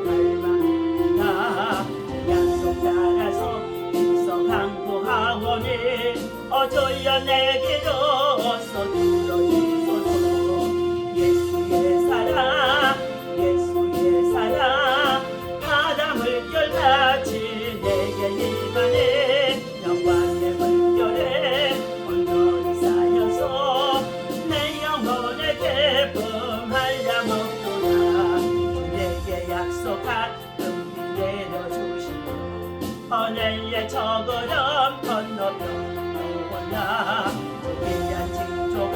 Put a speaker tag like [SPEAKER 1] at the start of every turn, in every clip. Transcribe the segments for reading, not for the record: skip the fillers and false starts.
[SPEAKER 1] 갈망이다. 약속 따라서 일서 강구하오니 어조여 내게로서 들어주소서. 예수의 사랑 예수의 사랑 바다 물결같이 내게 임하네. 영광의 물결에 온전히 쌓여서 내 영혼의 기쁨 한량없도다. 내게 약속한 은비 내려주시고 하늘의 저걸음 건너편도나 위대한 징조가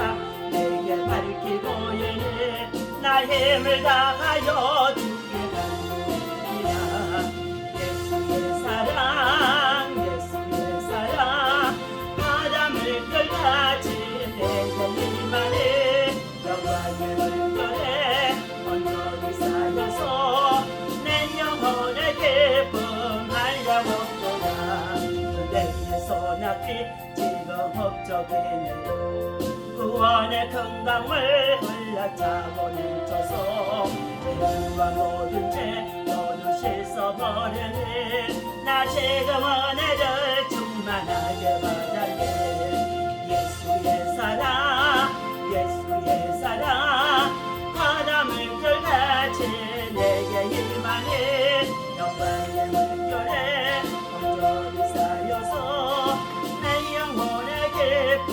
[SPEAKER 1] 내게 밝히고 이니 나 힘을 다하여 주께 간구이라. 예수의 사랑 예수의 사랑 바다 물결같이 내게 임하네. 영광의 물결에 온전히 쌓여서 내 영혼의 기쁨 한량없도다. 내게 소낙비 지금 흡족이네요. 구원의 큰 강물 흘러차고 넘쳐서 죄와 모든 죄 모두 씻어버리니 나 지금 은혜를 충만하게 받았네. 예수의 사랑 예수의 사랑 바다 물결같이 내게 임하네. 영광의 물결에 온전히 쌓여서 내 영혼의 기쁨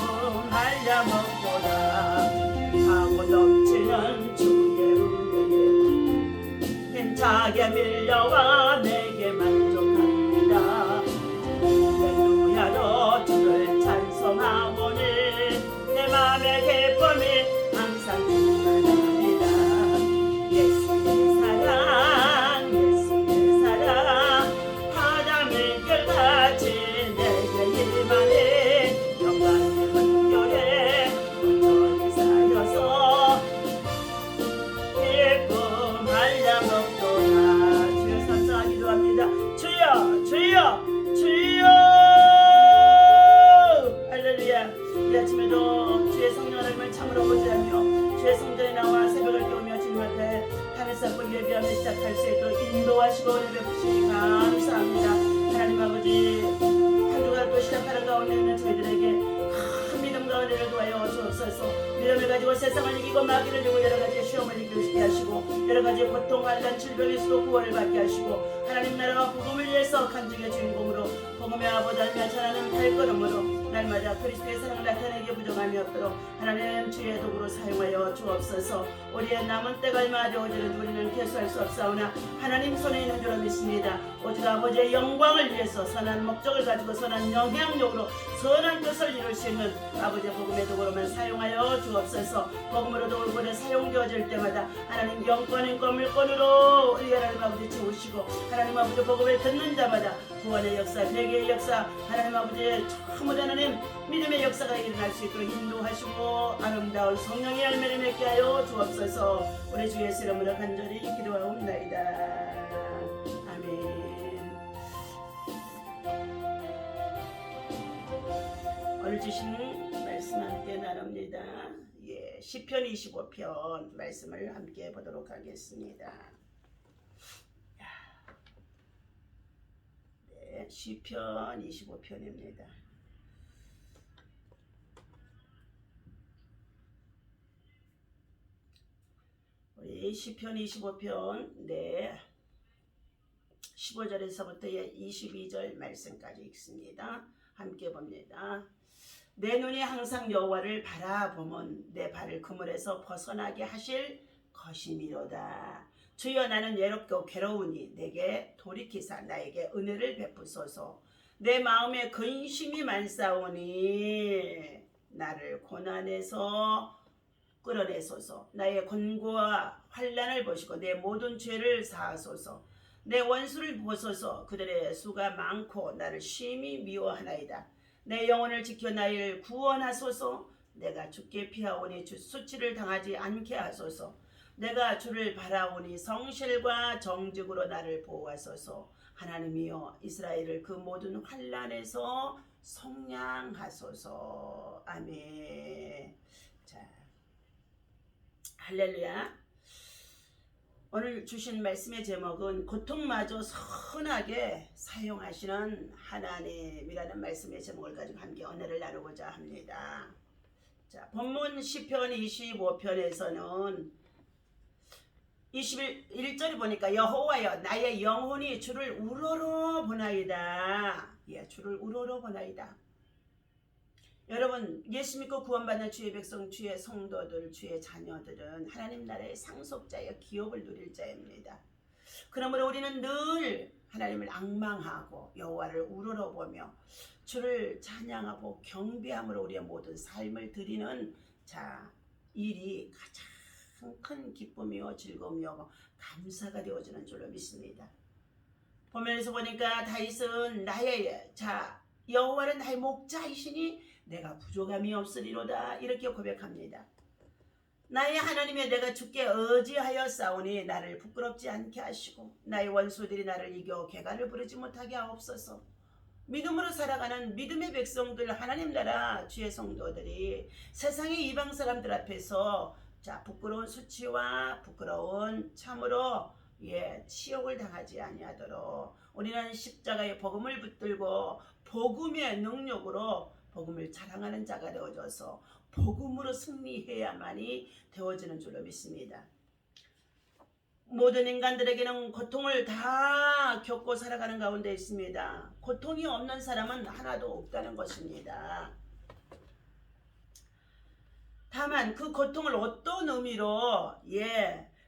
[SPEAKER 1] 한량없도다. 하고 넘치는 주의 은혜에 힘차게 밀려와 내게 만족합니다. 할렐루야로 주를 찬송하오니 내 맘의 기쁨이 항상 충만합니다. 예수의 사랑 예수의 사랑 바다 물결같이 내게 임하네. 영광의 물결에 온전히 쌓여서 기쁨 한량없도다. 주여 감사하기도 합니다. 주여 주여 주여 할렐루야. 이 아침에도 주의 성령 하나님을 참으로 보지하며 주의 성전에 나와 새벽을 깨우며 주님 앞에 하늘 쌓고 예배하며 시작할 수 있도록 인도하시고 은혜 베푸시니 감사합니다. 하나님 아버지 한 주간 또 시작하는 가운데 있는 저희들에게 큰 믿음과 은혜를 도하여 주옵소서. 믿음을 가지고 세상을 이기고 마귀를 이기고 여러가지 시험을 이기게 하시고 여러가지 고통 환난 질병에서도 구원을 받게 하시고 하나님 나라와 복음을 위해서 간증의 주인공으로 복음의 아버지 하나님 전하는 발걸음으로 날마다 그리스도의 사랑을 나타내게 부정함이 없도록 하나님 주의 도구로 사용하여 주옵소서. 우리의 남은 때가 얼마 되어지는 우리는 개수할 수 없사오나 하나님 손에 있는 줄로 믿습니다. 오직 아버지의 영광을 위해서 선한 목적을 가지고 선한 영향력으로 선한 뜻을 이룰 수 있는 아버지의 복음의 도구로만 사용하여 주옵소서. 복음으로도 얼굴에 사용되어질 때마다 하나님 영권인권 물권으로 우리 하나님 아버지 채우시고 하나님 아버지 복음을 듣는 자마다 구원의 역사 회개의 역사 하나님 아버지의 참으로 하나님 믿음의 역사가 일어날 수 있도록 인도하시고 아름다운 성령의 열매를 맺게 하여 주옵소서. 우리 주 예수 이름으로 간절히 기도하옵나이다. 아멘. 오늘 주신 말씀 함께 나눕니다. 시편 25편 말씀을 함께 보도록 하겠습니다. 시편 25편입니다. 우리 시편 25편 15절에서부터 22절 말씀까지 읽습니다. 함께 봅니다. 내 눈이 항상 여호와를 바라보면 내 발을 그물에서 벗어나게 하실 것이미로다. 주여 나는 외롭고 괴로우니 내게 돌이키사 나에게 은혜를 베푸소서. 내 마음에 근심이 많사오니 나를 고난에서 끌어내소서. 나의 곤고와 환난을 보시고 내 모든 죄를 사하소서. 내 원수를 보소서. 그들의 수가 많고 나를 심히 미워하나이다. 내 영혼을 지켜 나를 구원하소서. 내가 주께 피하오니 주 수치를 당하지 않게 하소서. 내가 주를 바라오니 성실과 정직으로 나를 보호하소서. 하나님이여 이스라엘을 그 모든 환난에서 속량하소서. 아멘. 자, 할렐루야. 오늘 주신 말씀의 제목은 고통마저 선하게 사용하시는 하나님이라는 말씀의 제목을 가지고 함께 은혜를 나누고자 합니다. 자, 본문 시편 25편에서는 21절에 보니까 여호와여 나의 영혼이 주를 우러러 보나이다. 예, 주를 우러러 보나이다. 여러분, 예수 믿고 구원받는 주의 백성, 주의 성도들, 주의 자녀들은 하나님 나라의 상속자여 기업을 누릴 자입니다. 그러므로 우리는 늘 하나님을 앙망하고 여호와를 우러러보며 주를 찬양하고 경배함으로 우리의 모든 삶을 드리는 일이 가장 큰 기쁨이요 즐거움이요 감사가 되어지는 줄로 믿습니다. 보면서 보니까 다윗은 나의 여호와는 나의 목자이시니 내가 부족함이 없으리로다 이렇게 고백합니다. 나의 하나님의 내가 주께 의지하여 싸우니 나를 부끄럽지 않게 하시고 나의 원수들이 나를 이겨 개가를 부르지 못하게 하옵소서. 믿음으로 살아가는 믿음의 백성들 하나님 나라 주의 성도들이 세상의 이방 사람들 앞에서 부끄러운 수치와 부끄러운 참으로 치욕을 당하지 아니하도록 우리는 십자가의 복음을 붙들고 복음의 능력으로 복음을 자랑하는 자가 되어져서 복음으로 승리해야만이 되어지는 줄로 믿습니다. 모든 인간들에게는 고통을 다 겪고 살아가는 가운데 있습니다. 고통이 없는 사람은 하나도 없다는 것입니다. 다만 그 고통을 어떤 의미로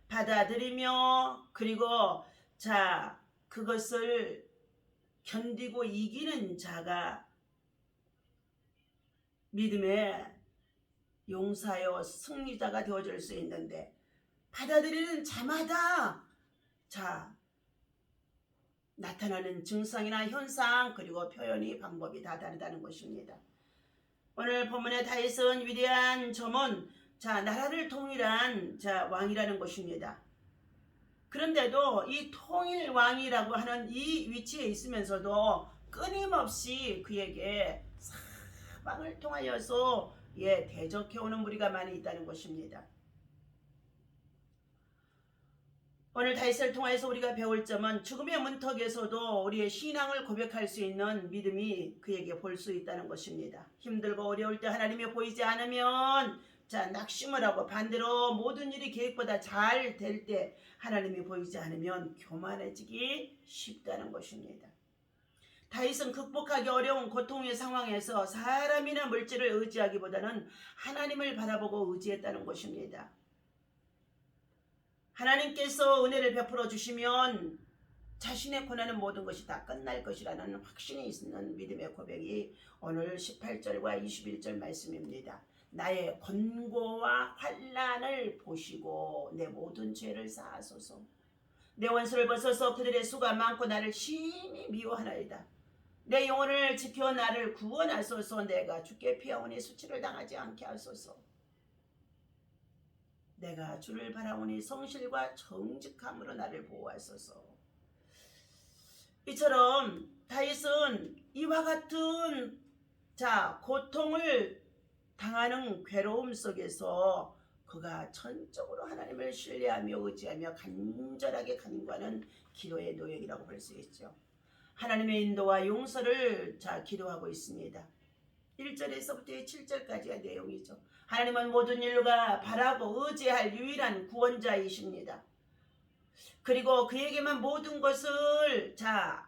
[SPEAKER 1] 받아들이며 그리고 그것을 견디고 이기는 자가 믿음의 용사요 승리자가 되어질 수 있는데 받아들이는 자마다 나타나는 증상이나 현상 그리고 표현이 방법이 다 다르다는 것입니다. 오늘 본문의 다윗은 위대한 점은 나라를 통일한 왕이라는 것입니다. 그런데도 이 통일 왕이라고 하는 이 위치에 있으면서도 끊임없이 그에게 사방을 통하여서 대적해오는 무리가 많이 있다는 것입니다. 오늘 다윗을 통해서 우리가 배울 점은 죽음의 문턱에서도 우리의 신앙을 고백할 수 있는 믿음이 그에게 볼 수 있다는 것입니다. 힘들고 어려울 때 하나님이 보이지 않으면 낙심을 하고 반대로 모든 일이 계획보다 잘 될 때 하나님이 보이지 않으면 교만해지기 쉽다는 것입니다. 다윗은 극복하기 어려운 고통의 상황에서 사람이나 물질을 의지하기보다는 하나님을 바라보고 의지했다는 것입니다. 하나님께서 은혜를 베풀어 주시면 자신의 고난은 모든 것이 다 끝날 것이라는 확신이 있는 믿음의 고백이 오늘 18절과 21절 말씀입니다. 나의 권고와 환난을 보시고 내 모든 죄를 사하소서. 내 원수를 벗어서 그들의 수가 많고 나를 심히 미워하나이다. 내 영혼을 지켜 나를 구원하소서. 내가 주께 피하오니 수치를 당하지 않게 하소서. 내가 주를 바라오니 성실과 정직함으로 나를 보호하소서. 이처럼 다윗은 이와 같은 고통을 당하는 괴로움 속에서 그가 전적으로 하나님을 신뢰하며 의지하며 간절하게 간구하는 기도의 노역이라고 볼 수 있죠. 하나님의 인도와 용서를 기도하고 있습니다. 1절에서부터 7절까지의 내용이죠. 하나님은 모든 인류가 바라고 의지할 유일한 구원자이십니다. 그리고 그에게만 모든 것을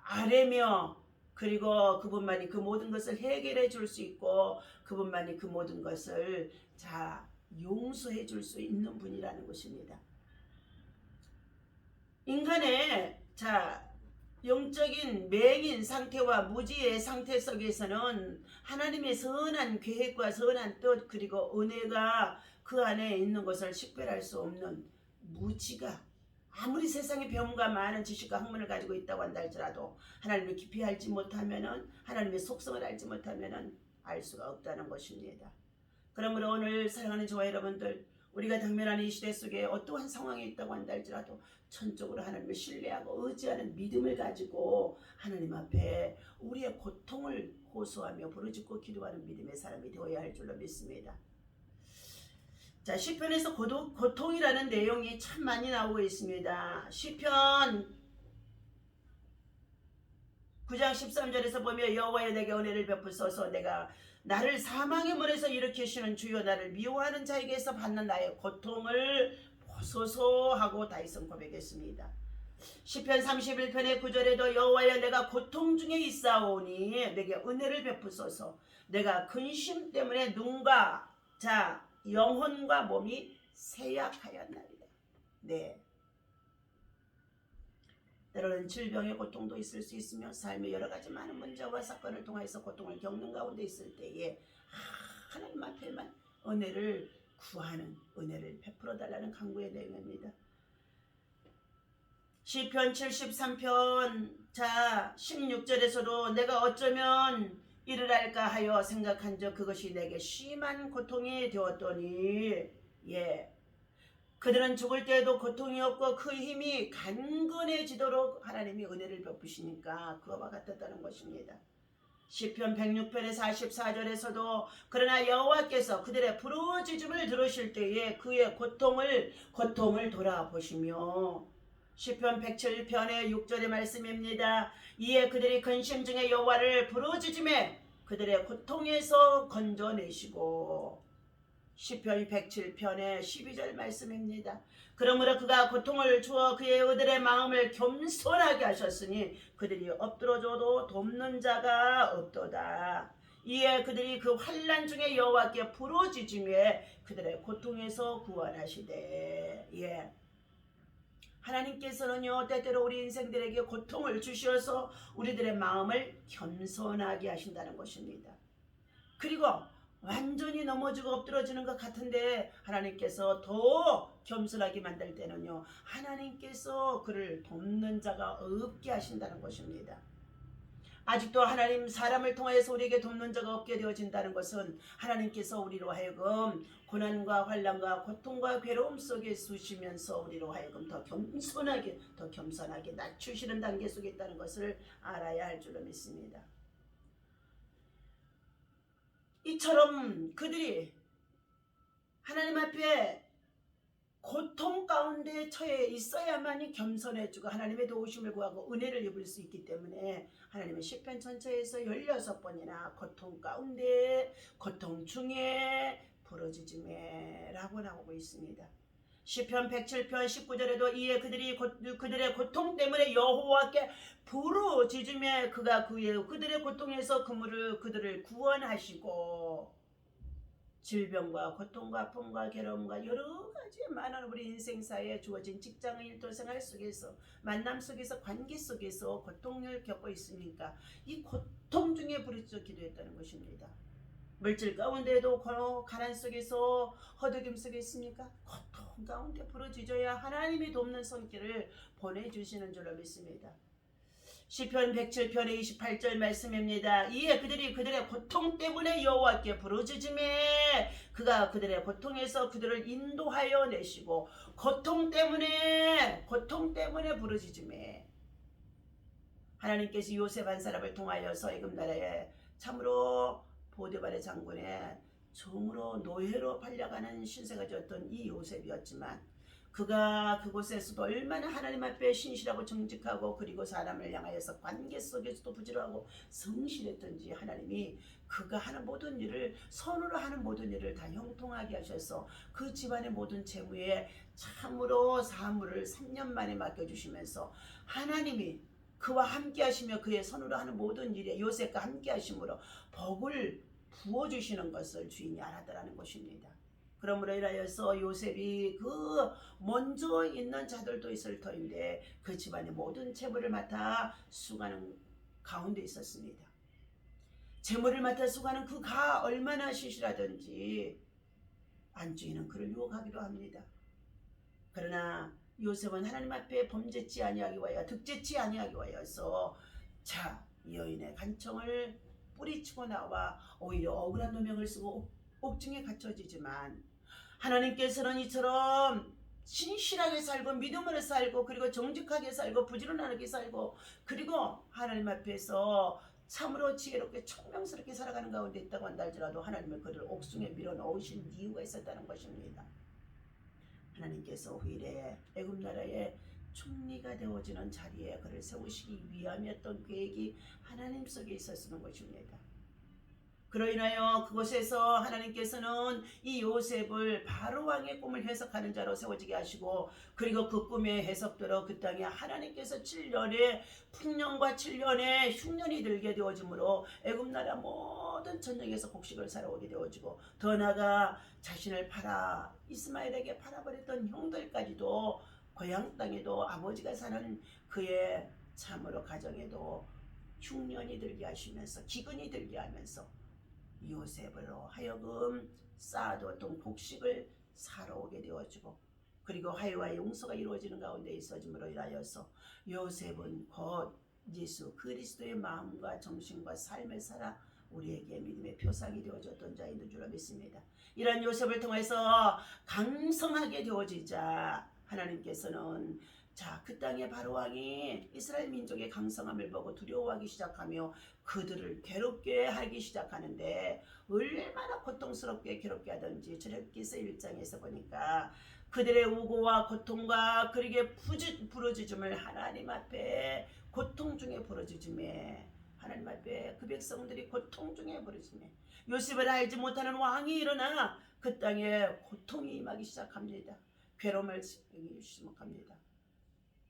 [SPEAKER 1] 아뢰며 그리고 그분만이 그 모든 것을 해결해 줄 수 있고 그분만이 그 모든 것을 용서해 줄 수 있는 분이라는 것입니다. 인간의 영적인 맹인 상태와 무지의 상태 속에서는 하나님의 선한 계획과 선한 뜻 그리고 은혜가 그 안에 있는 것을 식별할 수 없는 무지가 아무리 세상에 배움과 많은 지식과 학문을 가지고 있다고 한다 할지라도 하나님을 깊이 알지 못하면은 하나님의 속성을 알지 못하면은 알 수가 없다는 것입니다. 그러므로 오늘 사랑하는 저와 여러분들 우리가 당면하는 이 시대 속에 어떠한 상황이 있다고 한다 할지라도 전적으로 하나님을 신뢰하고 의지하는 믿음을 가지고 하나님 앞에 우리의 고통을 호소하며 부르짖고 기도하는 믿음의 사람이 되어야 할 줄로 믿습니다. 자, 시편에서 고통이라는 내용이 참 많이 나오고 있습니다. 시편 9장 13절에서 보면 여호와여 내게 은혜를 베푸소서 내가 나를 사망의 문에서 일으키시는 주여 나를 미워하는 자에게서 받는 나의 고통을 보소서 하고 다윗은 고백했습니다. 시편 31편의 9절에도 여호와여 내가 고통 중에 있사오니 내게 은혜를 베푸소서 내가 근심 때문에 눈과 자 영혼과 몸이 쇠약하였나이다. 네. 때로는 질병의 고통도 있을 수 있으며 삶의 여러 가지 많은 문제와 사건을 통해서 고통을 겪는 가운데 있을 때에 하나님 앞에만 은혜를 구하는 은혜를 베풀어 달라는 간구의 내용입니다. 시편 73편 자 16절에서도 내가 어쩌면 이를 할까 하여 생각한 적 그것이 내게 심한 고통이 되었더니 그들은 죽을 때에도 고통이 없고 그 힘이 강건해지도록 하나님이 은혜를 베푸시니까 그와 같았다는 것입니다. 시편 106편의 44절에서도 그러나 여호와께서 그들의 부르짖음을 들으실 때에 그의 고통을 돌아보시며 시편 107편의 6절의 말씀입니다. 이에 그들이 근심 중에 여호와를 부르짖음에 그들의 고통에서 건져내시고 시편 107편의 12절 말씀입니다. 그러므로 그가 고통을 주어 그들의 마음을 겸손하게 하셨으니 그들이 엎드러져도 돕는 자가 없도다. 이에 그들이 그 환난 중에 여호와께 부르짖으며 그들의 고통에서 구원하시되 하나님께서는요 때때로 우리 인생들에게 고통을 주셔서 우리들의 마음을 겸손하게 하신다는 것입니다. 그리고 완전히 넘어지고 엎드러지는 것 같은데 하나님께서 더 겸손하게 만들 때는요 하나님께서 그를 돕는 자가 없게 하신다는 것입니다. 아직도 하나님 사람을 통해서 우리에게 돕는 자가 없게 되어진다는 것은 하나님께서 우리로 하여금 고난과 환난과 고통과 괴로움 속에 두시면서 우리로 하여금 더 겸손하게 낮추시는 단계 속에 있다는 것을 알아야 할 줄로 믿습니다. 이처럼 그들이 하나님 앞에 고통 가운데 처해 있어야만이 겸손해지고 하나님의 도우심을 구하고 은혜를 입을 수 있기 때문에 하나님의 시편 전체에서 16번이나 고통 가운데 고통 중에 부르짖음에 라고 나오고 있습니다. 시편 107편 19절에도 이에 그들의 고통 때문에 여호와께 부르짖으며 그가 그들의 고통에서 그들을 구원하시고 질병과 고통과 아픔과 괴로움과 여러 가지 많은 우리 인생사에 주어진 직장의 일도생활 속에서 만남 속에서 관계 속에서 고통을 겪고 있으니까 이 고통 중에 부르짖어 기도했다는 것입니다. 물질 가운데도 가난 속에서 허덕임 속에 있습니까? 고통 가운데 부르짖어야 하나님이 돕는 손길을 보내주시는 줄로 믿습니다. 시편 107편의 28절 말씀입니다. 이에 그들이 그들의 고통 때문에 여호와께 부르짖으매 그가 그들의 고통에서 그들을 인도하여 내시고 고통 때문에 부르짖으매 하나님께서 요셉 한 사람을 통하여서 애굽 나라에 참으로 보디발의 장군의 종으로 노예로 팔려가는 신세가 졌던 이 요셉이었지만 그가 그곳에서도 얼마나 하나님 앞에 신실하고 정직하고 그리고 사람을 향하여서 관계 속에서도 부지런하고 성실했던지 하나님이 그가 하는 모든 일을 손으로 하는 모든 일을 다 형통하게 하셔서 그 집안의 모든 재무에 참으로 사물을 3년 만에 맡겨주시면서 하나님이 그와 함께 하시며 그의 손으로 하는 모든 일에 요셉과 함께 하심으로 복을 부어주시는 것을 주인이 알았다라는 것입니다. 그러므로 인하여서 요셉이 그 먼저 있는 자들도 있을 터인데 그 집안의 모든 재물을 맡아 수고하는 가운데 있었습니다. 재물을 맡아 수고하는 그가 얼마나 신실하든지 안주인은 그를 유혹하기도 합니다. 그러나 요셉은 하나님 앞에 범죄치 아니하기 위하여 득죄치 아니하기 위하여서 이 여인의 간청을 뿌리치고 나와 오히려 억울한 누명을 쓰고 옥중에 갇혀지지만 하나님께서는 이처럼 신실하게 살고 믿음으로 살고 그리고 정직하게 살고 부지런하게 살고 그리고 하나님 앞에서 참으로 지혜롭게 청명스럽게 살아가는 가운데 있다고 한다 할지라도 하나님은 그를 옥중에 밀어넣으신 이유가 있었다는 것입니다. 하나님께서 후일에 애굽 나라의 총리가 되어지는 자리에 그를 세우시기 위함이었던 계획이 하나님 속에 있었는 것입니다. 그로 인하여 그곳에서 하나님께서는 이 요셉을 바로 왕의 꿈을 해석하는 자로 세워지게 하시고, 그리고 그 꿈의 해석대로 그 땅에 하나님께서 7년의 풍년과 7년의 흉년이 들게 되어지므로 애굽 나라 모든 전역에서 곡식을 살아오게 되어지고, 더 나아가 자신을 팔아 이스마엘에게 팔아버렸던 형들까지도 고향 땅에도 아버지가 사는 그의 참으로 가정에도 흉년이 들게 하시면서 기근이 들게 하면서 요셉으로 하여금 쌓아두었던 곡식을 사러 오게 되어지고, 그리고 화해와 용서가 이루어지는 가운데 있어짐으로 인하여서 요셉은 곧 예수 그리스도의 마음과 정신과 삶을 살아 우리에게 믿음의 표상이 되어졌던 자인 줄로 믿습니다. 이런 요셉을 통해서 강성하게 되어지자 하나님께서는 그 땅의 바로왕이 이스라엘 민족의 강성함을 보고 두려워하기 시작하며 그들을 괴롭게 하기 시작하는데, 얼마나 고통스럽게 괴롭게 하던지 출애굽기서 1장에서 보니까 그들의 우고와 고통과 그에게 부르짖음을 하나님 앞에 고통 중에 부르짖음에, 하나님 앞에 그 백성들이 고통 중에 부르짖음에 요셉을 알지 못하는 왕이 일어나 그 땅에 고통이 임하기 시작합니다. 괴로움을 시작합니다.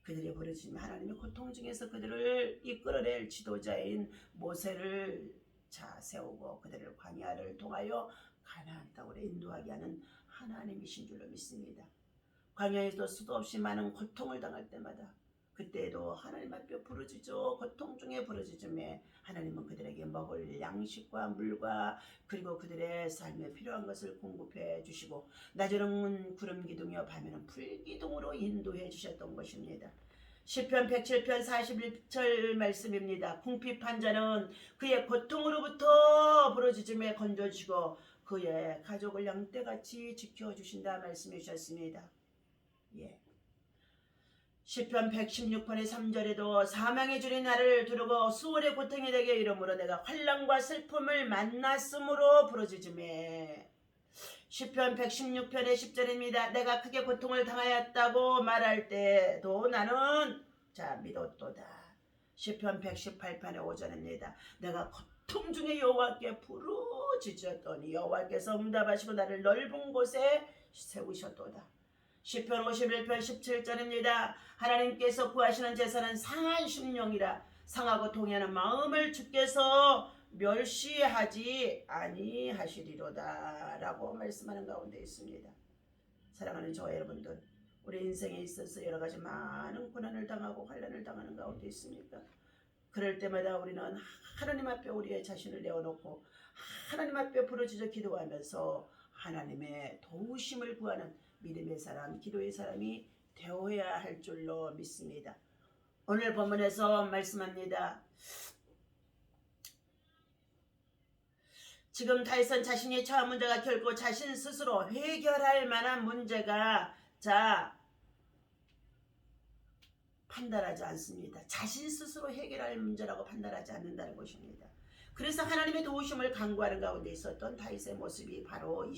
[SPEAKER 1] 그들이 부르짖으며 하나님의 고통 중에서 그들을 이끌어낼 지도자인 모세를 세우고 그들을 광야를 통하여 가나안 땅으로 인도하게 하는 하나님이신 줄로 믿습니다. 광야에서 수도 없이 많은 고통을 당할 때마다 그때에도 하나님 앞에 부르짖어 고통 중에 부르짖음에 하나님은 그들에게 먹을 양식과 물과 그리고 그들의 삶에 필요한 것을 공급해 주시고, 낮에는 구름 기둥이요 밤에는 불 기둥으로 인도해 주셨던 것입니다. 시편 107편 41절 말씀입니다. 궁핍한 자는 그의 고통으로부터 부르짖음에 건져주시고 그의 가족을 양떼같이 지켜주신다 말씀해 주셨습니다. 시편 116편의 3절에도 사망의 줄이 나를 두르고 수월의 고통이 되게 이름으로 내가 환난과 슬픔을 만났으므로 부르짖음에, 시편 116편의 10절입니다. 내가 크게 고통을 당하였다고 말할 때도 나는 믿었도다. 시편 118편의 5절입니다. 내가 고통 중에 여호와께 부르짖었더니 여호와께서 응답하시고 나를 넓은 곳에 세우셨도다. 시편 51편 17절입니다. 하나님께서 구하시는 제사는 상한 심령이라 상하고 통해하는 마음을 주께서 멸시하지 아니하시리로다 라고 말씀하는 가운데 있습니다. 사랑하는 저와 여러분들, 우리 인생에 있어서 여러 가지 많은 고난을 당하고 환난을 당하는 가운데 있습니까? 그럴 때마다 우리는 하나님 앞에 우리의 자신을 내어놓고 하나님 앞에 부르짖어 기도하면서 하나님의 도우심을 구하는 믿음의 사람, 기도의 사람이 되어야 할 줄로 믿습니다. 오늘 본문에서 말씀합니다. 지금 다윗은 자신이 처한 문제가 결코 자신 스스로 해결할 만한 문제가 판단하지 않습니다. 자신 스스로 해결할 문제라고 판단하지 않는다는 것입니다. 그래서 하나님의 도우심을 간구하는 가운데 있었던 다윗의 모습이 바로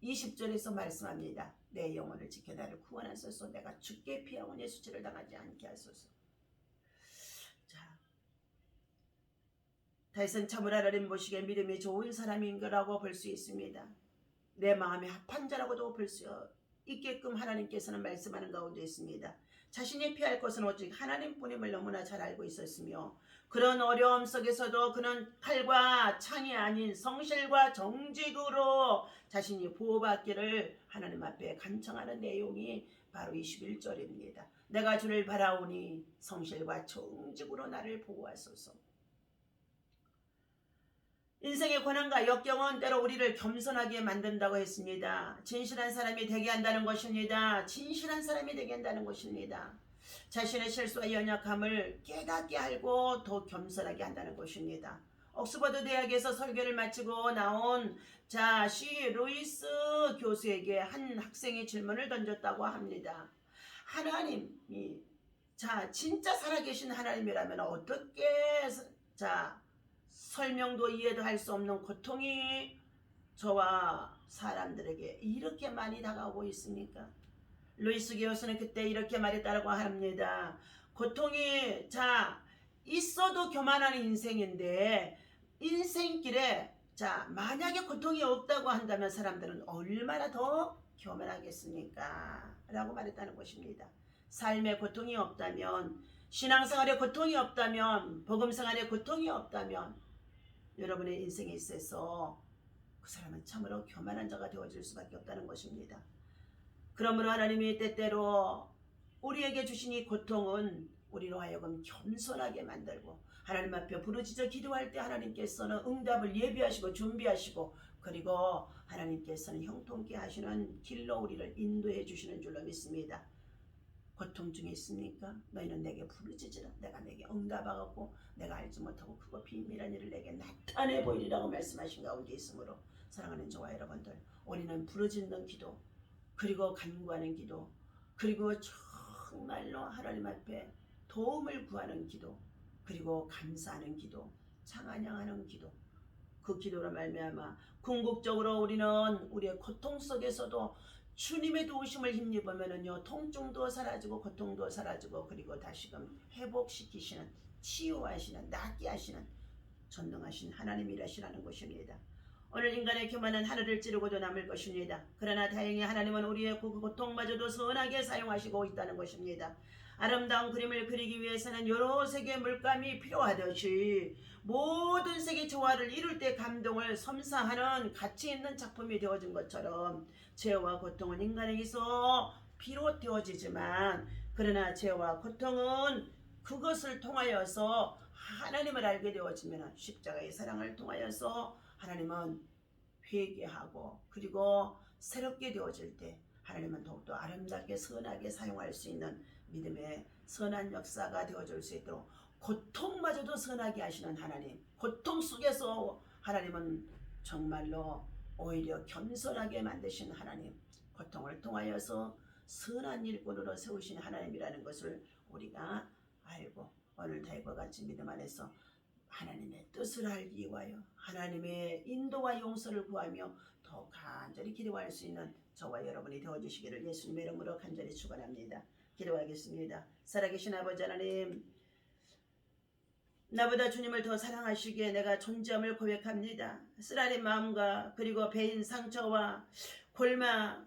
[SPEAKER 1] 20절에서 말씀합니다. 내 영혼을 지켜 나를 구원하소서. 내가 죽게 피하고 내 수치를 당하지 않게 하소서. 다윗은 참으로 하나님 보시기에 믿음이 좋은 사람인 거라고 볼 수 있습니다. 내 마음에 합한 자라고도 볼 수 있게끔 하나님께서는 말씀하는 가운데 있습니다. 자신이 피할 것은 오직 하나님뿐임을 너무나 잘 알고 있었으며, 그런 어려움 속에서도 그는 칼과 창이 아닌 성실과 정직으로 자신이 보호받기를 하나님 앞에 간청하는 내용이 바로 21절입니다. 내가 주를 바라오니 성실과 정직으로 나를 보호하소서. 인생의 고난과 역경은 때로 우리를 겸손하게 만든다고 했습니다. 진실한 사람이 되게 한다는 것입니다. 진실한 사람이 되게 한다는 것입니다. 자신의 실수와 연약함을 깨닫게 하고 더 겸손하게 한다는 것입니다. 옥스퍼드 대학에서 설교를 마치고 나온 C. 루이스 교수에게 한 학생이 질문을 던졌다고 합니다. 하나님이 자, 진짜 살아계신 하나님이라면 어떻게 자 설명도 이해도 할 수 없는 고통이 저와 사람들에게 이렇게 많이 다가오고 있습니까? 루이스 게오스는 그때 이렇게 말했다고 합니다. 고통이 자 있어도 교만한 인생인데 인생길에 자 만약에 고통이 없다고 한다면 사람들은 얼마나 더 교만하겠습니까? 라고 말했다는 것입니다. 삶에 고통이 없다면, 신앙생활에 고통이 없다면, 복음생활에 고통이 없다면 여러분의 인생에 있어서 그 사람은 참으로 교만한 자가 되어질 수밖에 없다는 것입니다. 그러므로 하나님이 때때로 우리에게 주신 이 고통은 우리로 하여금 겸손하게 만들고 하나님 앞에 부르짖어 기도할 때 하나님께서는 응답을 예비하시고 준비하시고 그리고 하나님께서는 형통케 하시는 길로 우리를 인도해 주시는 줄로 믿습니다. 고통 중에 있습니까? 너희는 내게 부르짖으라. 내가 내게 응답하고 내가 알지 못하고 크고 비밀한 일을 내게 나타내 보이리라고 말씀하신 가운데 있으므로 사랑하는 저와 여러분들, 우리는 부르짖는 기도, 그리고 간구하는 기도, 그리고 정말로 하나님 앞에 도움을 구하는 기도, 그리고 감사하는 기도, 찬양하는 기도, 그 기도로 말미암아 궁극적으로 우리는 우리의 고통 속에서도 주님의 도우심을 힘입으면은요, 통증도 사라지고 고통도 사라지고 그리고 다시금 회복시키시는, 치유하시는, 낫게 하시는 전능하신 하나님이라시라는 것입니다. 오늘 인간의 교만은 하늘을 찌르고도 남을 것입니다. 그러나 다행히 하나님은 우리의 그 고통마저도 선하게 사용하시고 있다는 것입니다. 아름다운 그림을 그리기 위해서는 여러 색의 물감이 필요하듯이 모든 색의 조화를 이룰 때 감동을 섬사하는 가치 있는 작품이 되어진 것처럼 죄와 고통은 인간에게서 비롯되어지지만 그러나 죄와 고통은 그것을 통하여서 하나님을 알게 되어지면 십자가의 사랑을 통하여서 하나님은 회개하고 그리고 새롭게 되어질 때 하나님은 더욱더 아름답게 선하게 사용할 수 있는 믿음의 선한 역사가 되어줄 수 있도록 고통마저도 선하게 하시는 하나님, 고통 속에서 하나님은 정말로 오히려 겸손하게 만드신 하나님, 고통을 통하여서 선한 일꾼으로 세우신 하나님이라는 것을 우리가 알고 오늘 다윗과 같이 믿음 안에서 하나님의 뜻을 알기 위하여 하나님의 인도와 용서를 구하며 더 간절히 기도할 수 있는 저와 여러분이 되어주시기를 예수님의 이름으로 간절히 축원합니다. 기도하겠습니다. 살아계신 아버지 하나님, 나보다 주님을 더 사랑하시기에 내가 존재함을 고백합니다. 쓰라린 마음과 그리고 배인 상처와 골마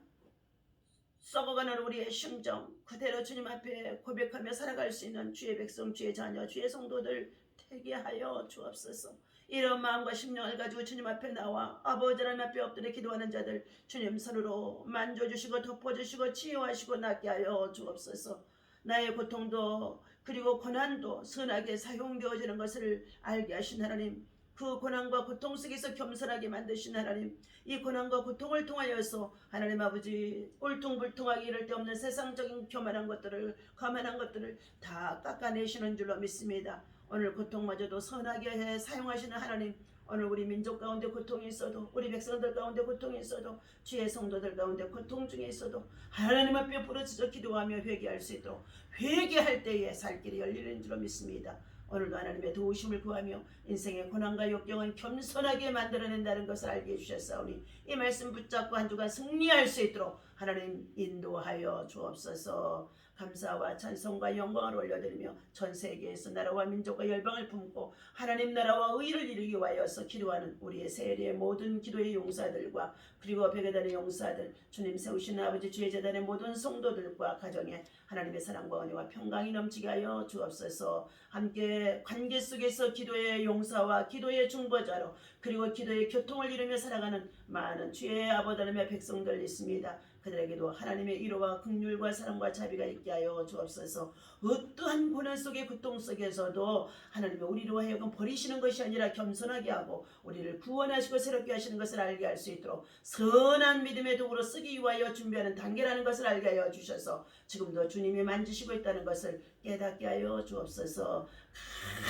[SPEAKER 1] 썩어가는 우리의 심정 그대로 주님 앞에 고백하며 살아갈 수 있는 주의 백성, 주의 자녀, 주의 성도들 되게 하여 주옵소서. 이런 마음과 심령을 가지고 주님 앞에 나와 아버지 하나님 앞에 엎드려 기도하는 자들 주님 손으로 만져주시고 덮어주시고 치유하시고 낫게 하여 주옵소서. 나의 고통도 그리고 고난도 선하게 사용되어지는 것을 알게 하신 하나님, 그 고난과 고통 속에서 겸손하게 만드신 하나님, 이 고난과 고통을 통하여서 하나님 아버지 울퉁불퉁하게 이를 데 없는 세상적인 교만한 것들을 다 깎아내시는 줄로 믿습니다. 오늘 고통마저도 선하게 해 사용하시는 하나님, 오늘 우리 민족 가운데 고통이 있어도 우리 백성들 가운데 고통이 있어도 주의 성도들 가운데 고통 중에 있어도 하나님 앞에 부르짖어 기도하며 회개할 수 있도록 회개할 때에 살 길이 열리는 줄로 믿습니다. 오늘도 하나님의 도우심을 구하며 인생의 고난과 역경은 겸손하게 만들어낸다는 것을 알게 해주셨사오니 이 말씀 붙잡고 한 주간 승리할 수 있도록 하나님 인도하여 주옵소서. 감사와 찬송과 영광을 올려드리며 전 세계에서 나라와 민족과 열방을 품고 하나님 나라와 의를 이루기 위하여서 기도하는 우리의 세례의 모든 기도의 용사들과 그리고 백야단의 용사들, 주님 세우신 아버지 주의 재단의 모든 성도들과 가정에 하나님의 사랑과 은혜와 평강이 넘치게 하여 주옵소서. 함께 관계 속에서 기도의 용사와 기도의 중보자로 그리고 기도의 교통을 이루며 살아가는 많은 주의 아버지 하나님의 백성들 있습니다. 그들에게도 하나님의 위로와 긍휼과 사랑과 자비가 있게 하여 주옵소서. 어떠한 고난 속의 고통 속에서도 하나님이 우리로 하여금 버리시는 것이 아니라 겸손하게 하고 우리를 구원하시고 새롭게 하시는 것을 알게 할 수 있도록 선한 믿음의 도구로 쓰기 위하여 준비하는 단계라는 것을 알게 하여 주셔서 지금도 주님이 만지시고 있다는 것을 깨닫게 하여 주옵소서.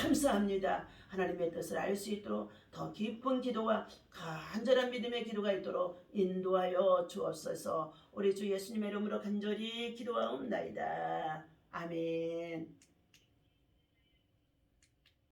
[SPEAKER 1] 감사합니다. 하나님의 뜻을 알 수 있도록 더 깊은 기도와 간절한 믿음의 기도가 있도록 인도하여 주옵소서. 우리 주 예수님의 이름으로 간절히 기도하옵나이다. 아멘.